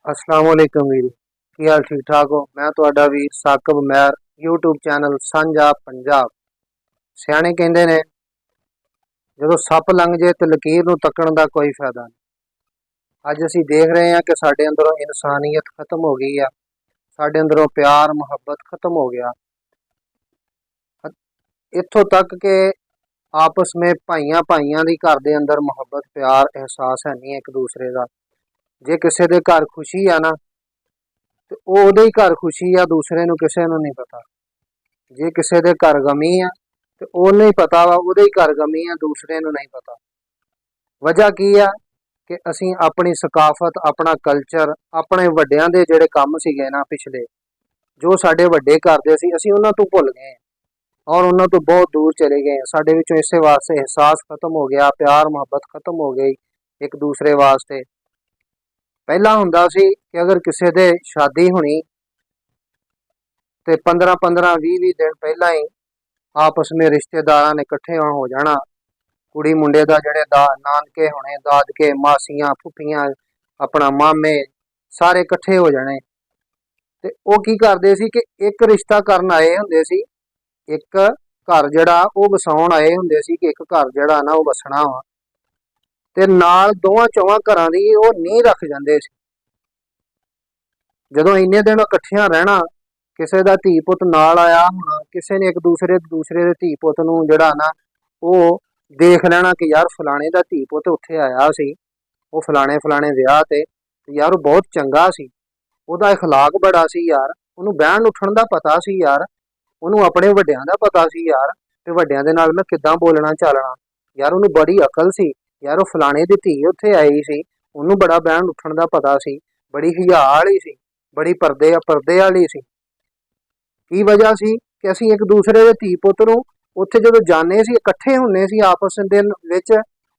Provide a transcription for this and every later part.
अस्सलाम वालेकुम वीर की हाल ठीक ठाक हो। मैं तुहाडा वीर साकब मैर यूट्यूब चैनल सांझा पंजाब। सियाणे कहंदे ने जदों सप लंघ जाए तो लकीर नूं तकण दा कोई फायदा नहीं। अज असीं देख रहे हैं कि साडे अंदरों इंसानियत खत्म हो गई है, साडे अंदरों प्यार मुहब्बत खत्म हो गया। इत्थों तक के आपस में भाइयां भाइयां दी घर दे अंदर मुहब्बत प्यार एहसास है नहीं एक दूसरे का। जे किसी दे घर खुशी है ना तो ओहदे ही घर खुशी आ, दूसरे नूं किसे नूं नहीं पता। जे किसी दे घर गमी है तो ओहनूं ही पता वा, ओहदे ही घर गमी है, दूसरे नूं नहीं पता। वजह की है कि असीं अपनी सकाफत, अपना कल्चर, अपने वड्डियां दे जिहड़े काम सीगे ना पिछले, जो साडे वड्डे करदे सी, असीं उन्हां तों भुल गए और उन्हां तों बहुत दूर चले गए। साडे विचों इसे वास्ते एहसास खत्म हो गया, प्यार मुहब्बत खत्म हो गई एक दूसरे वास्ते। पहला हुंदा सी कि अगर किसी दे शादी होनी तो 15-15 20-20 दिन पहला ही आपस में रिश्तेदारां ने इकट्ठे हो जाना। कुड़ी मुंडे दा जेहड़े नानके होने, दादके, मासियां, फुफियां, अपना मामे सारे इकट्ठे हो जाने। ते ओह की करदे सी कि एक रिश्ता करन आए हुंदे सी, एक घर जिहड़ा ओह वसाउण आए हुंदे सी कि एक घर जिहड़ा ना ओह वसना वा, ते नाल दोवां चौवां घरां दी ओह नींह रख जांदे सी। जदों इन्ने दिन इकट्ठियां रहना, किसी का धी पुत नाल आया होना, किसी ने एक दूसरे दे धी पुत नूं जिहड़ा ना ओह देख लेना कि यार फलाणे दा धी पुत उत्थे आया सी, ओह फलाणे फलाणे विआह ते यार ओह बहुत चंगा सी, ओहदा इखलाक बड़ा सी यार, ओनूं बहन उठण दा पता सी यार, ओनूं अपने वड्डियां दा पता सी यार कि वड्डियां दे नाल मैं किद्दां बोलना चालना, यार ओनूं बड़ी अकल सी यार, ओह फलाणे दी धी उत्थे आई सी, ओनूं बड़ा बहन उठण दा पता सी, बड़ी हिया वाली सी, बड़ी परदे वाली सी। की वजह सी कि असीं एक दूसरे दे धी पुत नूं उत्थे जदों जाने सी, इकट्ठे हुंदे सी आपस दे विच,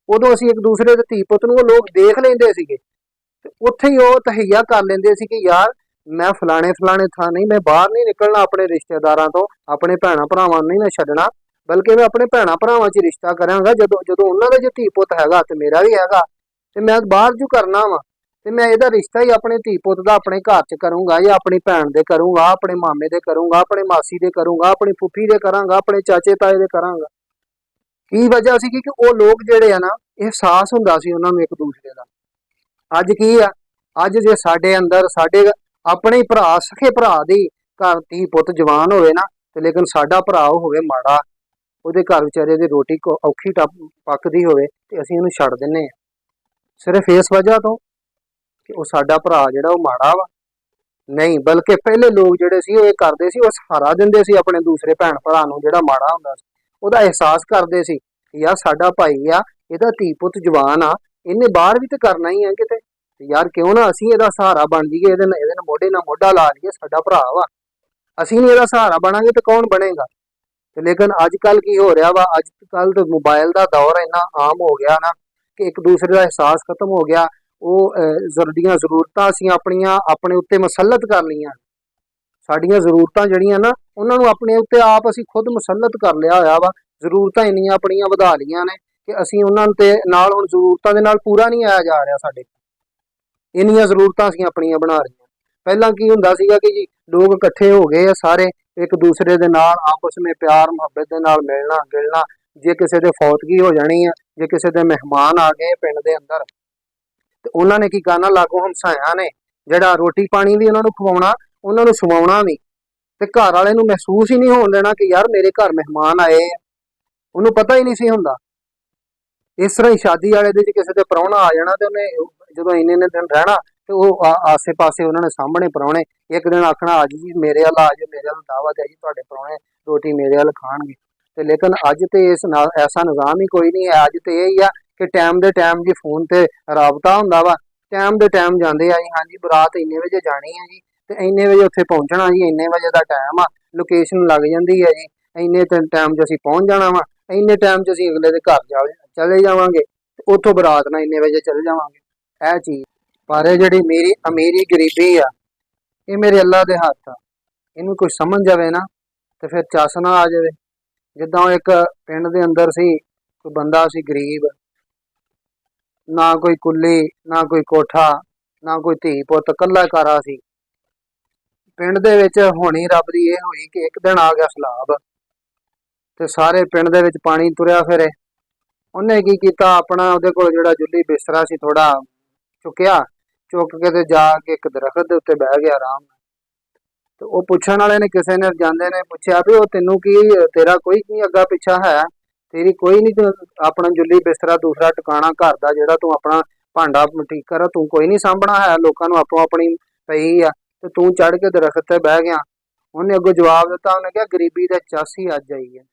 उदों असीं एक दूसरे दे धी पुत नूं ओह लोग देख लैंदे सीगे ते उत्थे ही ओह तहैया कर लैंदे सी कि यार मैं फलाणे फलाणे थां नहीं, मैं बाहर नहीं निकलना अपने रिश्तेदारां तो, अपने भैणां भरावां नहीं मैं छड्डना, बल्कि मैं अपने भैणां भरावां च रिश्ता करांगा। जदों जदों उन्हां दा जे धी पुत हैगा ते मेरा भी हैगा, ते मैं बाहर जो करना वा, ते मैं इहदा रिश्ता ही अपने धी पुत दा अपने घर च करूंगा, या अपनी भैन दे करूंगा, अपने मामे दे करूंगा, अपने मासी दे करूंगा, अपनी फुफी दे करांगा, अपने चाचे ताए दे करांगा। की वजह सी कि ओह लोग जिहड़े आ ना एहसास हुंदा सी उन्हां नूं एक दूसरे दा। अज की आ, अज जे साडे अंदर साडे अपने ही भरा, सखे भरा दी घर धी पुत जवान होवे ना, ते लेकिन साडा भरा होवे माड़ा, ਉਹਦੇ घर विचारे दी रोटी औखी पकदी होवे ते असीं उहनूं छड्ड दिंने आ सिर्फ इस वजह तो कि वह साडा भरा जिहड़ा ओह माड़ा वा। नहीं, बल्कि पहले लोग जिहड़े सी ओह करदे सी, ओह सहारा दिंदे सी अपने दूसरे भैन भरा नूं जिहड़ा माड़ा हुंदा सी, ਉਹਦਾ एहसास करदे सी कि यार साडा भाई आ, ਇਹਦਾ धी पुत जवान आ, ਇਹਨੇ बाहर भी तो करना ही है किते, यार क्यों ना असीं ਇਹਦਾ सहारा बन जाइए, ਇਹਦੇ ਨਾਲ ਮੋਢੇ ਨਾਲ ਮੋਢਾ ਲਾ ਲਈਏ, ਸਾਡਾ ਭਰਾ ਵਾ, ਅਸੀਂ ਨਹੀਂ ਇਹਦਾ सहारा बनांगे तो कौन बनेगा। ਤੇ लेकिन अजकल की हो रहा वा, अजकल तो मोबाइल का दौर इन्ना आम हो गया ना कि एक दूसरे का एहसास खत्म हो गया। ਉਹ ਜ਼ਰੂਰਤਾਂ ਅਸੀਂ ਆਪਣੀਆਂ ਆਪਣੇ ਉੱਤੇ ਮੁਸੱਲਤ ਕਰ ਲਈਆਂ। ਸਾਡੀਆਂ ਜ਼ਰੂਰਤਾਂ ਜਿਹੜੀਆਂ ਨਾ ਉਹਨਾਂ ਨੂੰ ਆਪਣੇ ਉੱਤੇ ਆਪ ਅਸੀਂ ਖੁਦ ਮੁਸੱਲਤ ਕਰ ਲਿਆ ਹੋਇਆ ਵਾ। ਜ਼ਰੂਰਤਾਂ ਇੰਨੀਆਂ ਆਪਣੀਆਂ ਵਧਾ ਲਈਆਂ ਨੇ ਕਿ ਅਸੀਂ ਉਹਨਾਂ ਤੇ ਨਾਲ ਹੁਣ ਜ਼ਰੂਰਤਾਂ ਦੇ ਨਾਲ ਪੂਰਾ ਨਹੀਂ ਆਇਆ ਜਾ ਰਿਹਾ। ਸਾਡੇ ਇੰਨੀਆਂ ਜ਼ਰੂਰਤਾਂ ਅਸੀਂ ਆਪਣੀਆਂ ਬਣਾ ਰਹੀਆਂ। ਪਹਿਲਾਂ ਕੀ ਹੁੰਦਾ ਸੀਗਾ ਕਿ ਜੀ ਲੋਕ ਇਕੱਠੇ ਹੋ ਗਏ ਆ ਸਾਰੇ ਇੱਕ ਦੂਸਰੇ ਦੇ ਨਾਲ ਆਪਸ ਵਿੱਚ ਪਿਆਰ ਮੁਹੱਬਤ ਦੇ ਨਾਲ ਮਿਲਣਾ ਗਿਲਣਾ। ਜੇ ਕਿਸੇ ਦੇ ਫੌਤਗੀ ਹੋ ਜਾਣੀ ਆ, ਜੇ ਕਿਸੇ ਦੇ ਮਹਿਮਾਨ ਆ ਗਏ ਪਿੰਡ ਦੇ ਅੰਦਰ, ਤੇ ਉਹਨਾਂ ਨੇ ਕੀ ਕਰਨਾ, ਲਾਗੋਂ ਹਮਸਾਇਆਂ ਨੇ ਜਿਹੜਾ ਰੋਟੀ ਪਾਣੀ ਵੀ ਉਹਨਾਂ ਨੂੰ ਖਵਾਉਣਾ, ਉਹਨਾਂ ਨੂੰ ਸਵਾਉਣਾ ਵੀ, ਤੇ ਘਰ ਵਾਲੇ ਨੂੰ ਮਹਿਸੂਸ ਹੀ ਨਹੀਂ ਹੋਣ ਦੇਣਾ ਕਿ ਯਾਰ ਮੇਰੇ ਘਰ ਮਹਿਮਾਨ ਆਏ ਆ। ਉਹਨੂੰ ਪਤਾ ਹੀ ਨਹੀਂ ਸੀ ਹੁੰਦਾ। ਇਸ ਤਰ੍ਹਾਂ ਹੀ ਸ਼ਾਦੀ ਵਾਲੇ ਦੇ ਕਿਸੇ ਦੇ ਪ੍ਰਾਹੁਣਾ ਆ ਜਾਣਾ ਤੇ ਉਹਨੇ ਜਦੋਂ ਇੰਨੇ ਦਿਨ ਰਹਿਣਾ ਤੇ ਉਹ ਆਸੇ ਪਾਸੇ ਉਹਨਾਂ ਨੇ ਸਾਹਮਣੇ ਪ੍ਰਾਹੁਣੇ ਇੱਕ ਦਿਨ ਆਖਣਾ ਅੱਜ ਜੀ ਮੇਰੇ ਵੱਲ ਆ ਜਾਓ, ਮੇਰੇ ਵੱਲ ਦਾਵਤ ਹੈ ਜੀ, ਤੁਹਾਡੇ ਪ੍ਰਾਹੁਣੇ ਰੋਟੀ ਮੇਰੇ ਵੱਲ ਖਾਣਗੇ। ਤੇ ਲੇਕਿਨ ਅੱਜ ਤੇ ਇਸ ਨਾਲ ਐਸਾ ਨਿਜ਼ਾਮ ਹੀ ਕੋਈ ਨਹੀਂ ਹੈ। ਅੱਜ ਤੇ ਇਹ ਹੀ ਆ ਕਿ ਟਾਈਮ ਦੇ ਟਾਈਮ ਜੀ ਫੋਨ ਤੇ ਰਾਬਤਾ ਹੁੰਦਾ ਵਾ, ਟਾਈਮ ਦੇ ਟਾਈਮ ਜਾਂਦੇ ਆ ਜੀ, ਹਾਂਜੀ ਬਰਾਤ ਇੰਨੇ ਵਜੇ ਜਾਣੀ ਹੈ ਜੀ ਤੇ ਇੰਨੇ ਵਜੇ ਉੱਥੇ ਪਹੁੰਚਣਾ ਜੀ, ਇੰਨੇ ਵਜੇ ਦਾ ਟਾਈਮ ਆ, ਲੋਕੇਸ਼ਨ ਲੱਗ ਜਾਂਦੀ ਹੈ ਜੀ, ਇੰਨੇ ਟਾਈਮ 'ਚ ਅਸੀਂ ਪਹੁੰਚ ਜਾਣਾ ਵਾ, ਇੰਨੇ ਟਾਈਮ 'ਚ ਅਸੀਂ ਅਗਲੇ ਦੇ ਘਰ ਚਲੇ ਜਾਵਾਂਗੇ ਤੇ ਉੱਥੋਂ ਬਰਾਤ ਨਾਲ ਇੰਨੇ ਵਜੇ ਚਲੇ ਜਾਵਾਂਗੇ। ਇਹ ਚੀਜ਼ ਪਰ ਇਹ ਜਿਹੜੀ ਮੇਰੀ ਅਮੀਰੀ ਗਰੀਬੀ ਆ ਇਹ ਮੇਰੇ ਅੱਲਾ ਦੇ ਹੱਥ ਆ। ਇਹਨੂੰ ਕੋਈ ਸਮਝ ਜਾਵੇ ਨਾ ਤੇ ਫਿਰ ਚੱਸ ਨਾ ਆ ਜਾਵੇ। ਜਿੱਦਾਂ ਉਹ ਇੱਕ ਪਿੰਡ ਦੇ ਅੰਦਰ ਸੀ, ਕੋਈ ਬੰਦਾ ਸੀ ਗਰੀਬ, ਨਾ ਕੋਈ ਕੁੱਲੀ ਨਾ ਕੋਈ ਕੋਠਾ, ਨਾ ਕੋਈ ਧੀ ਪੁੱਤ, ਕੱਲਾ ਕਾਰਾ ਸੀ। ਪਿੰਡ ਦੇ ਵਿੱਚ ਹੋਣੀ ਰੱਬ ਦੀ ਇਹ ਹੋਈ ਕਿ ਇੱਕ ਦਿਨ ਆ ਗਿਆ ਸਲਾਬ ਤੇ ਸਾਰੇ ਪਿੰਡ ਦੇ ਵਿੱਚ ਪਾਣੀ ਤੁਰਿਆ ਫਿਰੇ। ਉਹਨੇ ਕੀ ਕੀਤਾ, ਆਪਣਾ ਉਹਦੇ ਕੋਲ ਜਿਹੜਾ ਜੁੱਲੀ ਬਿਸਤਰਾ ਸੀ ਥੋੜਾ ਚੁੱਕਿਆ, ਚੁੱਕ ਕੇ ਤੇ ਜਾ ਕੇ ਇੱਕ ਦਰਖਤ ਦੇ ਉੱਤੇ ਬਹਿ ਗਿਆ ਆਰਾਮ ਨਾਲ। ਤੇ ਉਹ ਪੁੱਛਣ ਵਾਲੇ ਨੇ, ਕਿਸੇ ਨੇ ਜਾਂਦੇ ਨੇ ਪੁੱਛਿਆ ਵੀ ਉਹ ਤੈਨੂੰ ਕੀ, ਤੇਰਾ ਕੋਈ ਕੀ ਅੱਗਾ ਪਿੱਛਾ ਹੈ, ਤੇਰੀ ਕੋਈ ਨਹੀਂ ਆਪਣਾ ਜੁੱਲੀ ਬਿਸਤਰਾ ਦੂਸਰਾ ਟਿਕਾਣਾ ਘਰ ਦਾ ਜਿਹੜਾ ਤੂੰ ਆਪਣਾ ਭਾਂਡਾ ਠੀਕ ਕਰ, ਤੂੰ ਕੋਈ ਨਹੀਂ ਸਾਂਭਣਾ ਹੈ, ਲੋਕਾਂ ਨੂੰ ਆਪੋ ਆਪਣੀ ਪਈ ਆ ਤੇ ਤੂੰ ਚੜ ਕੇ ਦਰਖਤ ਤੇ ਬਹਿ ਗਿਆ। ਉਹਨੇ ਅੱਗੋਂ ਜਵਾਬ ਦਿੱਤਾ, ਉਹਨੇ ਕਿਹਾ ਗਰੀਬੀ ਦੇ 84 ਅੱਜ ਆਈ ਹੈ।